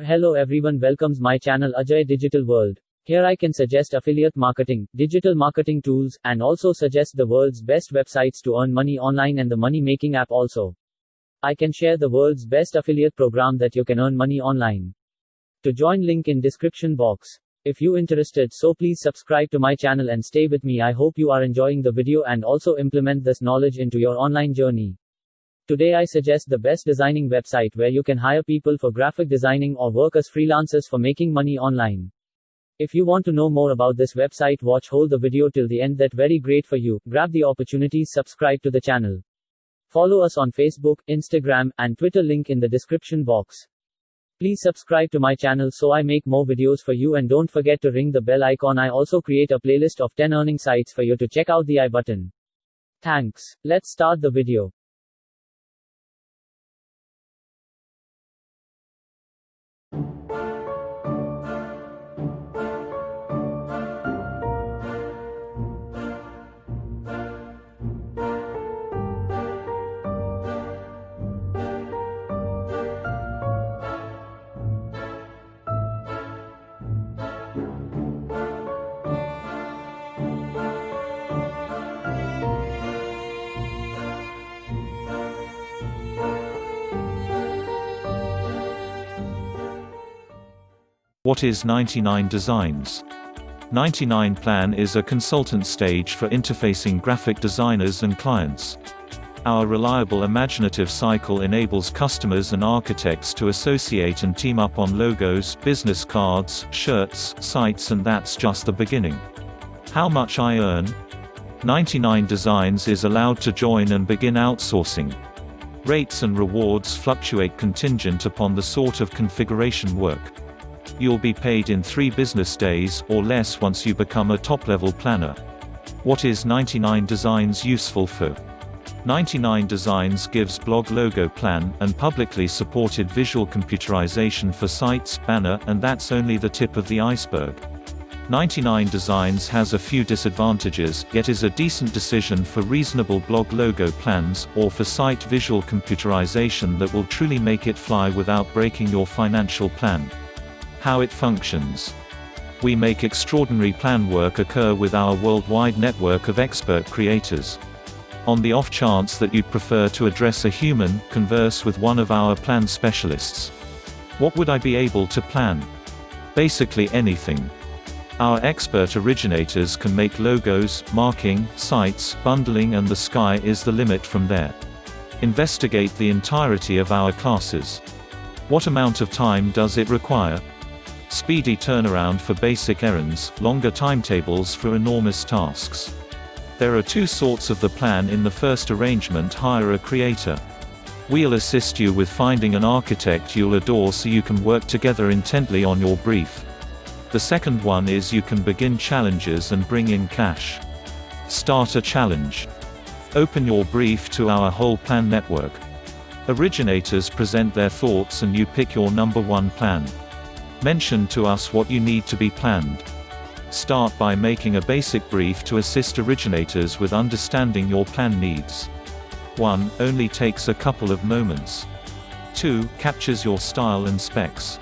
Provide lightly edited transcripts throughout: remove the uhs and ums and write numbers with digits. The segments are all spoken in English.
Hello everyone, welcomes my channel Ajay Digital World. Here I can suggest affiliate marketing, digital marketing tools, and also suggest the world's best websites to earn money online and the money making app also. I can share the world's best affiliate program that you can earn money online. To join, link in description box. If you interested, so please subscribe to my channel and stay with me. I hope you are enjoying the video and also implement this knowledge into your online journey. Today I suggest the best designing website where you can hire people for graphic designing or work as freelancers for making money online. If you want to know more about this website, hold the video till the end. That very great for you. Grab the opportunities, subscribe to the channel. Follow us on Facebook, Instagram, and Twitter, link in the description box. Please subscribe to my channel so I make more videos for you, and don't forget to ring the bell icon. I also create a playlist of 10 earning sites for you to check out the I button. Thanks. Let's start the video. What is 99 Designs? 99 Plan is a consultant stage for interfacing graphic designers and clients. Our reliable imaginative cycle enables customers and architects to associate and team up on logos, business cards, shirts, sites, and that's just the beginning. How much I earn? 99 Designs is allowed to join and begin outsourcing. Rates and rewards fluctuate contingent upon the sort of configuration work. You'll be paid in 3 business days, or less, once you become a top-level planner. What is 99 Designs useful for? 99 Designs gives blog logo plan, and publicly supported visual computerization for sites, banner, and that's only the tip of the iceberg. 99 Designs has a few disadvantages, yet is a decent decision for reasonable blog logo plans, or for site visual computerization that will truly make it fly without breaking your financial plan. How it functions. We make extraordinary plan work occur with our worldwide network of expert creators. On the off chance that you'd prefer to address a human, converse with one of our plan specialists. What would I be able to plan? Basically anything. Our expert originators can make logos, marking, sites, bundling, and the sky is the limit from there. Investigate the entirety of our classes. What amount of time does it require? Speedy turnaround for basic errands, longer timetables for enormous tasks. There are 2 sorts of the plan. In the first arrangement, hire a creator. We'll assist you with finding an architect you'll adore so you can work together intently on your brief. The second one is you can begin challenges and bring in cash. Start a challenge. Open your brief to our whole plan network. Originators present their thoughts and you pick your number 1 plan. Mention to us what you need to be planned. Start by making a basic brief to assist originators with understanding your plan needs. 1. Only takes a couple of moments. 2. Captures your style and specs.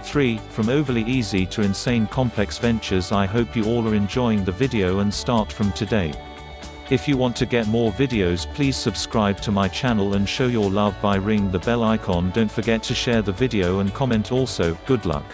3. From overly easy to insane complex ventures. I hope you all are enjoying the video and start from today. If you want to get more videos, please subscribe to my channel and show your love by ring the bell icon. Don't forget to share the video and comment also. Good luck.